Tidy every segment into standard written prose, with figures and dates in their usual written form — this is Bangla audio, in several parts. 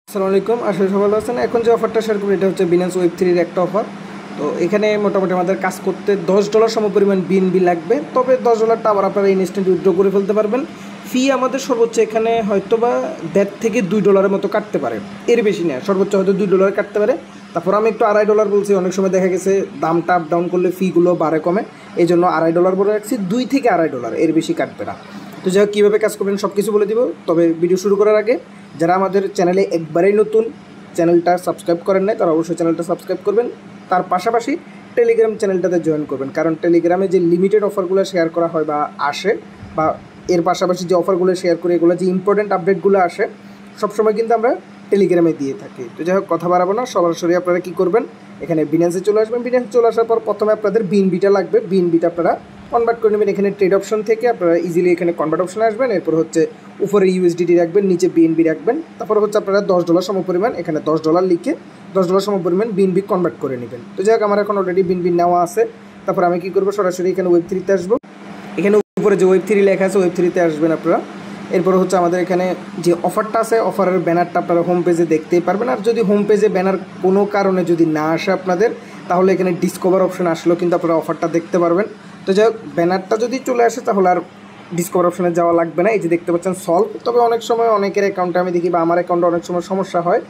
আসসালামু আলাইকুম, আসলে সবাই ভালো আছেন। এখন যে অফারটা শেয়ার করবো এটা হচ্ছে বিনান্স ওয়েব3-র একটা অফার। তো এখানে মোটামুটি আমাদের কাজ করতে $10 সমপরিমাণ বিএনবি লাগবে, তবে $10টা আবার আপনারা ইনস্ট্যান্ট উইথড্র করে ফেলতে পারবেন। ফি আমাদের সর্বোচ্চ এখানে হয়তো বা $1.5 থেকে $2 মতো কাটতে পারে, এর বেশি না, সর্বোচ্চ হয়তো $2 কাটতে পারে। তারপর আমি একটু $2.5 বলছি, অনেক সময় দেখা গেছে দামটা আপ ডাউন করলে ফিগুলো বাড়ে কমে, এই জন্য $2.5 বলে রাখছি, $2 থেকে $2.5, এর বেশি কাটবে না। তো যাই হোক, কীভাবে কাজ করবেন সব কিছু বলে দিব। তবে ভিডিও শুরু করার আগে যারা আমাদের চ্যানেলে একবারেই নতুন, চ্যানেলটা সাবস্ক্রাইব করেন নাই, তারা অবশ্যই চ্যানেলটা সাবস্ক্রাইব করবেন। তার পাশাপাশি টেলিগ্রাম চ্যানেলটাতে জয়েন করবেন, কারণ টেলিগ্রামে যে লিমিটেড অফারগুলো শেয়ার করা হয় বা আসে, বা এর পাশাপাশি যে অফারগুলো শেয়ার করে, এগুলো যে ইম্পর্টেন্ট আপডেটগুলো আসে সবসময় কিন্তু আমরা টেলিগ্রামে দিয়ে থাকি। তো যাই হোক, কথা বাড়াবো না, সরাসরি আপনারা কী করবেন, এখানে বিনান্সে চলে আসবেন। বিনান্সে চলে আসার পর প্রথমে আপনাদের বিএনবিটা লাগবে, বিএনবিটা আপনারা কনভার্ট করে নেবেন। এখানে ট্রেড অপশন থেকে আপনারা ইজিলি এখানে কনভার্ট অপশনে আসবেন, এরপর হচ্ছে উপরে ইউএসডিটি রাখবেন, নিচে বিএনবি রাখবেন। তারপর হচ্ছে আপনারা $10 সমপরিমাণ, এখানে $10 লিখে $10 সমপরিমাণ বিএনবি কনভার্ট করে নেবেন। তো যাই হোক, আমার এখন অলরেডি বিএনবি নেওয়া আছে। তারপর আমি কী করবো, সরাসরি এখানে ওয়েব3-তে আসবো। এখানে উপরে যে ওয়েব3 লেখা আছে, ওয়েব3-তে আসবেন আপনারা। এরপর হচ্ছে আমাদের এখানে যে অফারটা আছে, অফারের ব্যানারটা আপনারা হোম পেজে দেখতেই পারবেন। আর যদি হোম পেজে ব্যানার কোনো কারণে যদি না আসে আপনাদের, তাহলে এখানে ডিসকভার অপশন আসলেও কিন্তু আপনারা অফারটা দেখতে পারবেন। তো যাই হোক, ব্যানারটা যদি চলে আসে তাহলে আর ডিসকভার অপশনে যাওয়া লাগবে না। এই যে দেখতে পাচ্ছেন সলভ। তবে অনেক সময় অনেকের অ্যাকাউন্টে আমি দেখি, বা আমার অ্যাকাউন্টে অনেক সময় সমস্যা হয়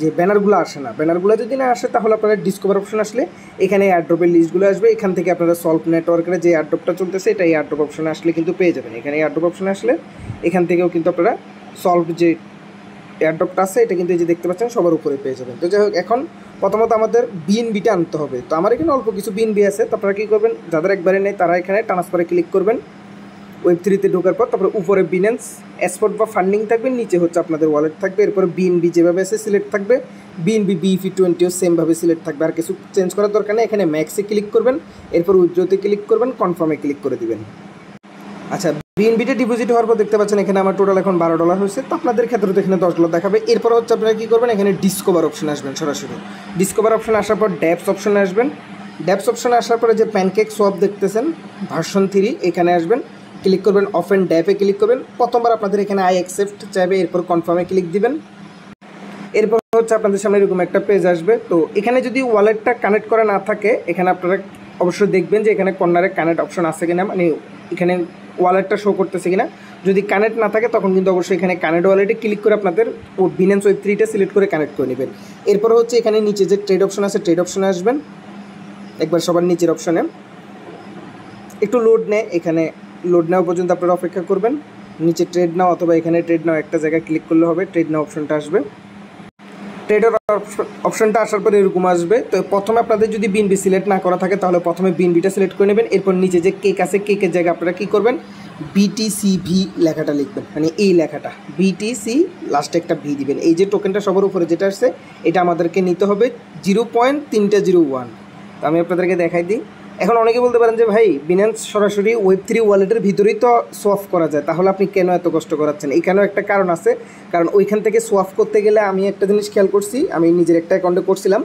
যে ব্যানারগুলো আসে না। ব্যানারগুলো যদি না আসে তাহলে আপনারা ডিসকভার অপশন আসলে এখানে এয়ারড্রপের লিস্টগুলো আসবে, এখান থেকে আপনারা সলভ নেটওয়ার্কের যে এয়ারড্রপটা চলতেছে এটা এয়ারড্রপ অপশনে আসলে কিন্তু পেয়ে যাবেন। এখানে এয়ারড্রপ অপশনে আসলে এখান থেকেও কিন্তু আপনারা সলভ যে এয়ারড্রপটা আছে এটা কিন্তু এই যে দেখতে পাচ্ছেন সবার উপরে পেয়ে যাবেন। তো যাই হোক, এখন প্রথমত আমাদের বিএনবিটা আনতে হবে। তো আমার এখানে অল্প কিছু বিএনবি আছে। তো আপনারা কী করবেন, যাদের একবারে নেই তারা এখানে ট্রান্সফারে ক্লিক করবেন। ওয়েব3-তে ঢোকার পর তারপরে উপরে বিনান্স এক্সপোর্ট বা ফান্ডিং থাকবে, নিচে হচ্ছে আপনাদের ওয়ালেট থাকবে। এরপরে বিএনবি যেভাবে আছে সিলেক্ট থাকবে, বিএনবি BEP20ও সেমভাবে সিলেক্ট থাকবে, আর কিছু চেঞ্জ করার দরকার নেই। এখানে ম্যাক্সে ক্লিক করবেন, এরপর উইথড্রোতে ক্লিক করবেন, কনফার্মে ক্লিক করে দিবেন। আচ্ছা, বিএনবিটা ডিপোজিট হওয়ার পর দেখতে পাচ্ছেন এখানে আমার টোটাল এখন $12 হয়েছে। তো আপনাদের ক্ষেত্রে তো এখানে $10 দেখাবে। এরপর হচ্ছে আপনারা কী করবেন, এখানে ডিসকভার অপশন আসবেন। সরাসরি ডিসকভার অপশন আসার পর ড্যাপস অপশনে আসবেন। ড্যাপস অপশনে আসার পরে যে প্যানকেক সোয়াপ দেখতেছেন ভার্সন 3, এখানে আসবেন, ক্লিক করবেন, অফ অ্যান্ড ড্যাপে ক্লিক করবেন। প্রথমবার আপনাদের এখানে আই অ্যাকসেপ্ট চাইবে, এরপর কনফার্মে ক্লিক দিবেন। এরপর হচ্ছে আপনাদের সামনে এরকম একটা পেজ আসবে। তো এখানে যদি ওয়ালেটটা কানেক্ট করা না থাকে, এখানে আপনারা অবশ্যই দেখবেন যে এখানে কর্নারে কানেক্ট অপশন আছে কিনা, মানে এখানে ওয়ালেটটা শো করতেছে কিনা। যদি কানেক্ট না থাকে তখন কিন্তু অবশ্যই এখানে কানেক্ট ওয়ালেটে ক্লিক করে আপনাদের বিনান্স ওয়েব3টা সিলেক্ট করে কানেক্ট করে নেবেন। এরপর হচ্ছে এখানে নিচে যে ট্রেড অপশন আছে, ট্রেড অপশনে আসবেন। একবার সবার নিচের অপশনে একটু লোড নেয়, এখানে লোড নেওয়া পর্যন্ত আপনারা অপেক্ষা করবেন। নিচে ট্রেড নাও অথবা এখানে ট্রেড নাও একটা জায়গায় ক্লিক করলে হবে, ট্রেড নাও অপশনটা আসবে। ট্রেডের অপশনটা আসার পরে এরকম আসবে। তো প্রথমে আপনাদের যদি বিএনবি সিলেক্ট না করা থাকে তাহলে প্রথমে বিএনবিটা সিলেক্ট করে নেবেন। এরপর নিচে যে কেক আছে, কেকের জায়গায় আপনারা কী করবেন, BTCV লেখাটা লিখবেন, মানে এই লেখাটা BTC লাস্টে একটা ভি দিবেন। এই যে টোকেনটা সবার উপরে যেটা আসছে এটা আমাদেরকে নিতে হবে 0.301। তো আমি আপনাদেরকে দেখাই দিই। এখন অনেকে বলতে পারেন যে ভাই, বিনান্স সরাসরি ওয়েব3 ওয়ালেটের ভিতরেই তো সোয়াপ করা যায়, তাহলে আপনি কেন এত কষ্ট করাচ্ছেন? এখানেও একটা কারণ আছে, কারণ ওইখান থেকে সোয়াপ করতে গেলে আমি একটা জিনিস খেয়াল করছি, আমি নিজের একটা অ্যাকাউন্টে করছিলাম,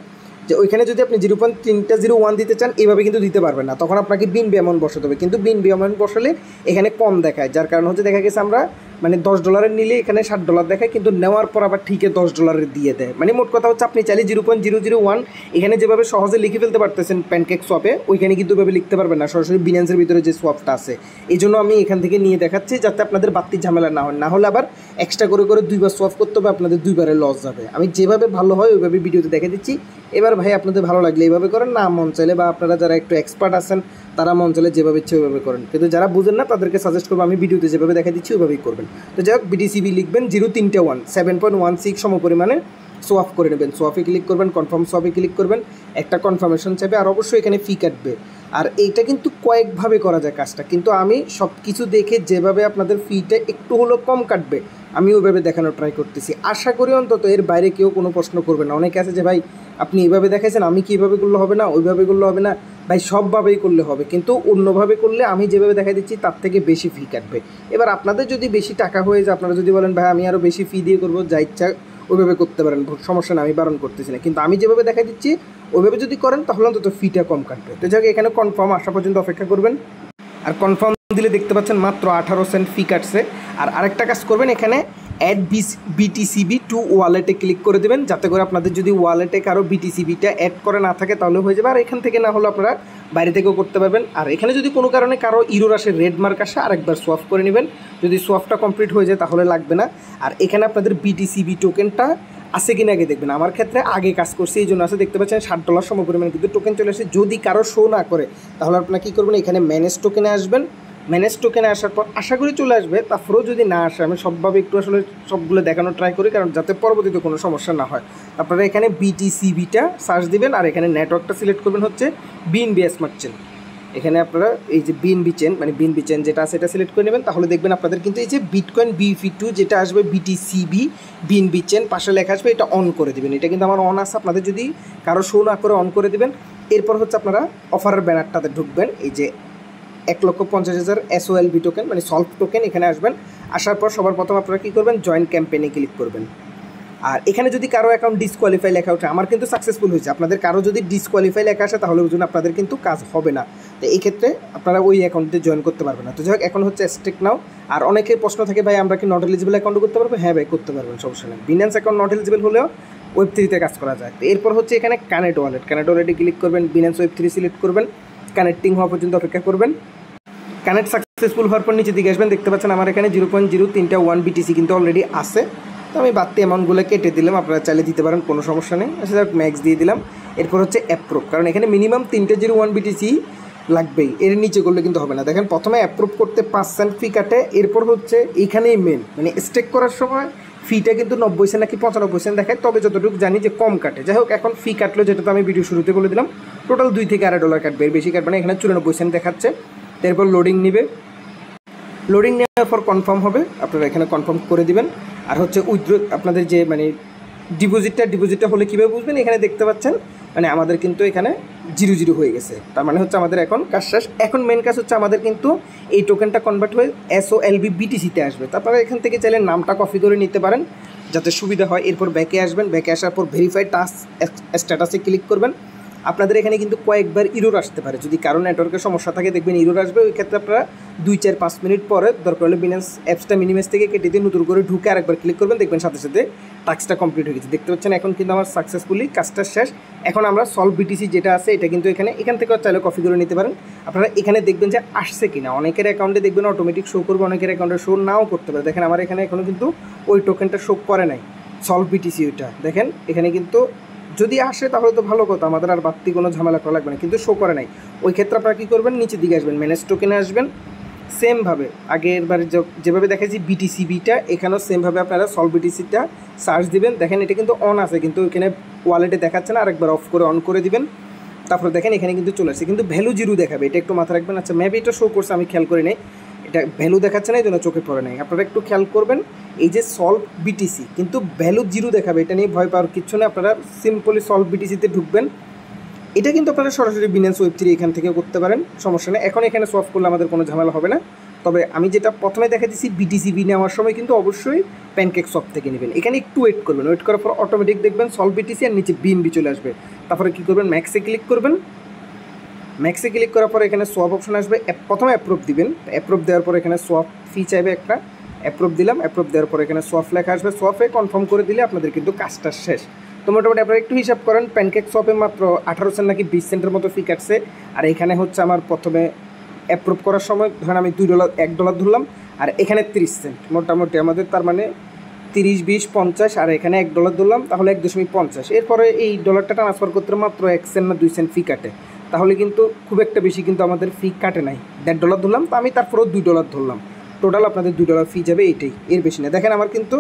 যে ওইখানে যদি আপনি 0.301 দিতে চান এইভাবে কিন্তু দিতে পারবেন না, তখন আপনাকে বিএনবি অ্যামাউন্ট বসাতে হবে। কিন্তু বিএনবি অ্যামাউন্ট বসালে এখানে কম দেখায়, যার কারণ হচ্ছে দেখা গেছে আমরা মানে $10 নিলে এখানে $60 দেখায়, কিন্তু নেওয়ার পর আবার ঠিকই $10 দিয়ে দেয়। মানে মোট কথা হচ্ছে আপনি চাইলে 0.001 এখানে যেভাবে সহজে লিখে ফেলতে পারতেছেন প্যানকেক সোয়াপে, ওইখানে কিন্তু ওইভাবে লিখতে পারবেন না, সরাসরি বিনান্সের ভিতরে যে সোয়াপটা আছে। এই জন্য আমি এখান থেকে নিয়ে দেখাচ্ছি, যাতে আপনাদের বাড়তি ঝামেলা না হয়, না হলে আবার এক্সট্রা করে 2বার সোয়াপ করতে হবে, আপনাদের 2বারে লস যাবে। আমি যেভাবে ভালো হয় ওইভাবে ভিডিওতে দেখে দিচ্ছি। এবার ভাই, আপনাদের ভালো লাগলে এইভাবে করেন, না মন চাইলে বা আপনারা যারা একটু এক্সপার্ট আছেন তারা মন চাইলে যেভাবে ইচ্ছে ওইভাবে করেন, কিন্তু যারা বুঝেন না তাদেরকে সাজেস্ট করবো আমি ভিডিওতে যেভাবে দেখা দিচ্ছি ওইভাবেই করবেন। তো যাই হোক, BTCV লিখবেন, 0.301 7.16 সমপরিমাণে সোয়াপ করে নেবেন। সোয়াপে ক্লিক করবেন, কনফার্ম সোয়াপে ক্লিক করবেন, একটা কনফার্মেশন চাইবে, আর অবশ্যই এখানে ফি কাটবে। আর এইটা কিন্তু কয়েকভাবে করা যায় কাজটা, কিন্তু আমি সব কিছু দেখে যেভাবে আপনাদের ফিটা একটু হলেও কম কাটবে আমি ওইভাবে দেখানোর ট্রাই করতেছি। আশা করি অন্তত এর বাইরে কেউ কোনো প্রশ্ন করবে না। অনেকে আছে যে ভাই আপনি এইভাবে দেখাইছেন, আমি কি এইভাবে করলে হবে না, ওইভাবে করলে হবে না। ভাই সবভাবেই করলে হবে, কিন্তু অন্যভাবে করলে আমি যেভাবে দেখাই দিচ্ছি তার থেকে বেশি ফি কাটবে। এবার আপনাদের যদি বেশি টাকা হয়ে যায়, আপনারা যদি বলেন ভাই আমি আরও বেশি ফি দিয়ে করবো, যা ইচ্ছা ওইভাবে করতে পারেন, সমস্যা না, আমি বারণ করতেছি না। কিন্তু আমি যেভাবে দেখাই দিচ্ছি ওইভাবে যদি করেন তাহলে অন্তত ফিটা কম কাটবে। তো যাই হোক, এখানে কনফার্ম আসা পর্যন্ত অপেক্ষা করবেন। আর কনফার্ম দিলে দেখতে পাচ্ছেন মাত্র 18 সেন্ট ফি কাটছে। আর আরেকটা কাজ করবেন, এখানে অ্যাড বিটিসিবি টু ওয়ালেটে ক্লিক করে দেবেন, যাতে করে আপনাদের যদি ওয়ালেটে কারো বিটিসিবিটা অ্যাড করে না থাকে তাহলে হয়ে যাবে। আর এখান থেকে না হলে আপনারা বাইরে থেকেও করতে পারবেন। আর এখানে যদি কোনো কারণে কারো ইরোর আসে, রেড মার্ক আসে, আরেকবার সোয়াপ করে নেবেন। যদি সোয়াপটা কমপ্লিট হয়ে যায় তাহলে লাগবে না। আর এখানে আপনাদের বিটিসিবি টোকেনটা আছে কিনা আগে দেখবেন। আমার ক্ষেত্রে আগে কাজ করছে, এই জন্য আছে, দেখতে পাচ্ছেন $60 সমপরিমাণ কিন্তু টোকেন চলে আসে। যদি কারো শো না করে তাহলে আপনারা কী করবেন, এখানে ম্যানেজ টোকেনে আসবেন। ম্যানেজ টোকেনে আসার পর আশা করি চলে আসবে, তারপরেও যদি না আসে আমি সবভাবে একটু আসলে সবগুলো দেখানোর ট্রাই করি, কারণ যাতে পরবর্তীতে কোনো সমস্যা না হয়। আপনারা এখানে বিটিসিবিটা সার্চ দিবেন আর এখানে নেটওয়ার্কটা সিলেক্ট করবেন হচ্ছে বিএনবি স্মার্ট চেন। এখানে আপনারা এই যে বিএনবি চেন মানে বিএনবি চেন যেটা আছে এটা সিলেক্ট করে নেবেন, তাহলে দেখবেন আপনাদের কিন্তু এই যে বিটকয়েন BFI2 যেটা আসবে বিটিসিবি বিএনবি চেন পাশে লেখা আসবে, এটা অন করে দেবেন। এটা কিন্তু আমার অন আছে, আপনাদের যদি কারো শো না করে অন করে দেবেন। এরপর হচ্ছে আপনারা অফারের ব্যানারটাতে ঢুকবেন, এই যে 1,50,000 SOLV টোকেন মানে সলভ টোকেন, এখানে আসবেন। আসার পর সবার প্রথম আপনারা কী করবেন, জয়েন ক্যাম্পেইনে ক্লিক করবেন। আর এখানে যদি কারো অ্যাকাউন্ট ডিসকোয়ালিফাই লেখা ওঠে, আমার কিন্তু সাকসেসফুল হয়েছে, আপনাদের কারো যদি ডিসকোয়ালিফাই লেখা আসে তাহলে ওই জন্য আপনাদের কিন্তু কাজ হবে না। তো এই ক্ষেত্রে আপনারা ওই অ্যাকাউন্টে জয়েন করতে পারবেন না। তো যাই হোক, এখন হচ্ছে স্টেক নাও। আর অনেকের প্রশ্ন থাকে, ভাই আমরা কি নট এলিজিবল অ্যাকাউন্টও করতে পারবো? হ্যাঁ ভাই, করতে পারবেন, সমস্যা নেই। বিনান্স অ্যাকাউন্ট নট এলিজিবল হলেও Web3 কাজ করা যায়। তো এরপর হচ্ছে এখানে কানেক্ট ওয়ালেটে ক্লিক করবেন, বিনান্স Web3 সিলেক্ট করবেন, কানেক্টিং হওয়া পর্যন্ত অপেক্ষা করবেন। কানেক্ট সাকসেসফুল হওয়ার পর নিচে দিকে আসবেন, দেখতে পাচ্ছেন আমার এখানে 0.031 BTC কিন্তু অলরেডি আছে। তো আমি বাড়তি অ্যামাউন্টগুলো কেটে দিলাম, আপনারা চাইলে দিতে পারেন, কোনো সমস্যা নেই। আচ্ছা, ম্যাক্স দিয়ে দিলাম। এরপর হচ্ছে অ্যাপ্রুভ, কারণ এখানে মিনিমাম 301 BTC লাগবেই, এর নিচে করলে কিন্তু হবে না। দেখেন প্রথমে অ্যাপ্রুভ করতে 5 ফি কাটে, এরপর হচ্ছে এইখানেই মেন মানে স্টেক করার সময় ফিটা কিন্তু 90 সেন্ট নাকি 95 সেন্ট দেখায়, তবে যতটুকু জানি যে কম কাটে। যাই হোক, এখন ফি কাটলো, যেটা তো আমি ভিডিও শুরুতে বলে দিলাম, টোটাল $2 থেকে $2.5 কাটবে, এর বেশি কাটবে না। এখানে 94 সেন্ট দেখাচ্ছে। এরপর লোডিং নেবে, লোডিং নেওয়ার পর কনফার্ম হবে, আপনারা এখানে কনফার্ম করে দিবেন। আর হচ্ছে উইথড্র আপনাদের যে মানে ডিপোজিটটা হলে কীভাবে বুঝবেন, এখানে দেখতে পাচ্ছেন মানে আমাদের কিন্তু এখানে 0 হয়ে গেছে, তার মানে হচ্ছে আমাদের এখন কাজ শেষ। এখন মেন কাজ হচ্ছে আমাদের কিন্তু এই টোকেনটা কনভার্ট হয়ে SOLV BTC-তে আসবে। তারপরে এখান থেকে চাইলে নামটা কপি করে নিতে পারেন যাতে সুবিধা হয়। এরপর ব্যাকে আসবেন, ব্যাকে আসার পর ভেরিফাইড টাস্ক স্ট্যাটাসে ক্লিক করবেন। আপনাদের এখানে কিন্তু কয়েকবার ইরোর আসতে পারে, যদি কারো নেটওয়ার্কের সমস্যা থাকে দেখবেন ইরোর আসবে। ওই ক্ষেত্রে আপনারা 2-4-5 মিনিট পরে দরকার হলে বিনান্স অ্যাপসটা মিনিমাইজ থেকে কেটে দিয়ে নতুন করে ঢুকে আরেকবার ক্লিক করবেন, দেখবেন সাথে সাথে টাস্কটা কমপ্লিট হয়ে গেছে। দেখতে পাচ্ছেন এখন কিন্তু আমার সাকসেসফুলি কাজটা শেষ। এখন আমরা সলভ BTC যেটা আছে এটা কিন্তু এখান থেকেও চাইলে কপি করে নিতে পারেন। আপনারা এখানে দেখবেন যে আসছে কিনা, অনেকের অ্যাকাউন্টে দেখবেন অটোমেটিক শো করবে, অনেকের অ্যাকাউন্টে শো নাও করতে পারে। দেখেন আমার এখানে এখনও কিন্তু ওই টোকেনটা শো করে নাই, সলভ BTC ওইটা দেখেন এখানে কিন্তু যদি আসে তাহলে তো ভালো কথা, আমাদের আর বাড়তি কোনো ঝামেলা করা লাগবে না, কিন্তু শো করে নাই। ওই ক্ষেত্রে আপনারা কী করবেন, নিচের দিকে আসবেন, ম্যানেজ টোকেনে আসবেন। সেমভাবে আগের বারে যেভাবে দেখেছি বিটিসিবিটা, এখানেও সেমভাবে আপনারা সলভ BTC-টা সার্চ দিবেন। দেখেন এটা কিন্তু অন আছে, কিন্তু এখানে ওয়ালেটে দেখাচ্ছে না, আরেকবার অফ করে অন করে দিবেন। তারপরে দেখেন এখানে কিন্তু চলে আসছে, কিন্তু ভ্যালু 0 দেখাবে, এটা একটু মাথায় রাখবেন। আচ্ছা, মেবি এটা শো করছে, আমি খেয়াল করি নাই, এটা ভ্যালু দেখাচ্ছে না, এই জন্য চোখে পড়ে নাই। আপনারা একটু খেয়াল করবেন, এই যে সলভ BTC কিন্তু ভ্যালু 0 দেখাবে, এটা নিয়ে ভয় পাওয়ার কিচ্ছু না। আপনারা সিম্পলি সলভ BTC-তে ঢুকবেন। এটা কিন্তু আপনারা সরাসরি বিনান্স Web3 এখান থেকে করতে পারেন, সমস্যা নেই। এখন এখানে সোয়াপ করলে আমাদের কোনো ঝামেলা হবে না। তবে আমি যেটা প্রথমে দেখা দিচ্ছি বিটিসিবি নেওয়ার সময় কিন্তু অবশ্যই প্যানকেকশপ থেকে নেবেন। এখানে একটু ওয়েট করবেন, ওয়েট করার পর অটোমেটিক দেখবেন সলভ BTC আর নিচে বিএনবি চলে আসবে। তারপরে কী করবেন, ম্যাক্সে ক্লিক করবেন। ম্যাক্সে ক্লিক করার পর এখানে সোয়াপ অপশন আসবে, প্রথমে অ্যাপ্রুভ দিবেন। অ্যাপ্রুভ দেওয়ার পর এখানে সোয়াপ ফি চাইবে একটা, অ্যাপ্রুভ দিলাম। অ্যাপ্রুভ দেওয়ার পর এখানে সোয়াপ লেখা আসবে, সোয়াপে কনফার্ম করে দিলে আপনাদের কিন্তু কাজটা শেষ। তো মোটামুটি আপনারা একটু হিসাব করেন, প্যানকেকশপে মাত্র 18 সেন্ট নাকি 20 সেন্টের মতো ফি কাটছে। আর এখানে হচ্ছে আমার প্রথমে অ্যাপ্রুভ করার সময় ধরেন আমি $1 ধরলাম, আর এখানে 30 সেন্ট, মোটামুটি আমাদের তার মানে 30, 20, 50, আর এখানে $1 ধরলাম, তাহলে 1.50। এরপরে এই ডলারটা ট্রান্সফার করতে মাত্র 1 সেন্ট না 2 সেন্ট ফি কাটে, তাহলে কিন্তু খুব একটা বেশি কিন্তু আমাদের ফি কাটে নাই। $1.5 ধরলাম, তো আমি তারপরেও $2 ধরলাম, টোটাল আপনাদের $2 ফি যাবে, এইটাই, এর বেশি না। দেখেন আমার কিন্তু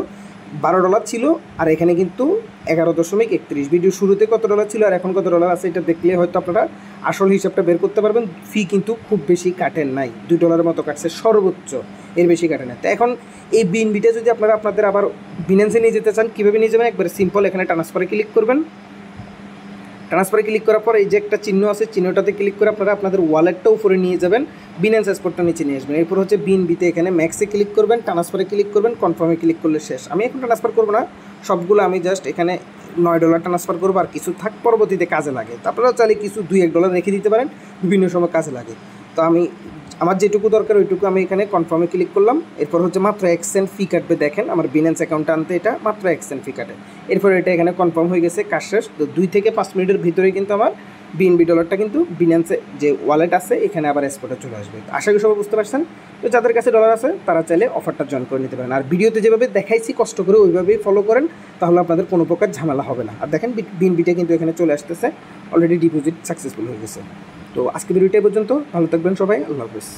$12 ছিল, আর এখানে কিন্তু 11.31। ভিডিও শুরুতে কত ডলার ছিল আর এখন কত ডলার আছে এটা দেখলে হয়তো আপনারা আসল হিসাবটা বের করতে পারবেন। ফি কিন্তু খুব বেশি কাটেন নাই, $2 মতো কাটছে সর্বোচ্চ, এর বেশি কাটে না। তো এখন এই বিএনবিটা যদি আপনারা আপনাদের আবার বিনান্সে নিয়ে যেতে চান, কীভাবে নিয়ে যাবেন, একবারে সিম্পল, এখানে ট্রান্সফারে ক্লিক করবেন। ট্রান্সফারে ক্লিক করার পর এই যে একটা চিহ্ন আছে, চিহ্নটাতে ক্লিক করে আপনারা আপনাদের ওয়ালেটটা উপরে নিয়ে যাবেন, বিনান্স এক্সপোর্টটা নিচে নিয়ে আসবেন। এরপর হচ্ছে বিএনবিতে এখানে ম্যাক্সে ক্লিক করবেন, ট্রান্সফারে ক্লিক করবেন, কনফার্মে ক্লিক করলে শেষ। আমি এখন ট্রান্সফার করবো না, সবগুলো আমি জাস্ট এখানে $9 ট্রান্সফার করবো, আর কিছু থাক পরবর্তীতে কাজে লাগে। তো আপনারা চাইলে কিছু $2-1 রেখে দিতে পারেন, বিভিন্ন সময় কাজে লাগে। তো আমি আমার যেটুকু দরকার ওইটুকু আমি এখানে কনফার্মে ক্লিক করলাম। এরপর হচ্ছে মাত্র 1 সেন্ট ফি কাটবে, দেখেন আমার বিনান্স অ্যাকাউন্টে আনতে এটা মাত্র 1 সেন্ট ফি কাটে। এরপর এটা এখানে কনফার্ম হয়ে গেছে, কাজ শেষ। তো 2 থেকে 5 মিনিটের ভিতরেই কিন্তু আমার বিএনবি ডলারটা কিন্তু বিনান্সে যে ওয়ালেট আছে এখানে আবার স্পটে চলে আসবে। আশা করি সবাই বুঝতে পারছেন। তো যাদের কাছে ডলার আছে তারা চাইলে অফারটা জয়েন করে নিতে পারেন। আর ভিডিওতে যেভাবে দেখাইছি কষ্ট করে ওইভাবেই ফলো করেন, তাহলে আপনাদের কোনো প্রকার ঝামেলা হবে না। আর দেখেন বিএনবিটা কিন্তু এখানে চলে আসতেছে, অলরেডি ডিপোজিট সাকসেসফুল হয়ে গেছে। তো আজকে ভিডিওটা পর্যন্ত, ভালো থাকবেন সবাই, আল্লাহ হাফেজ।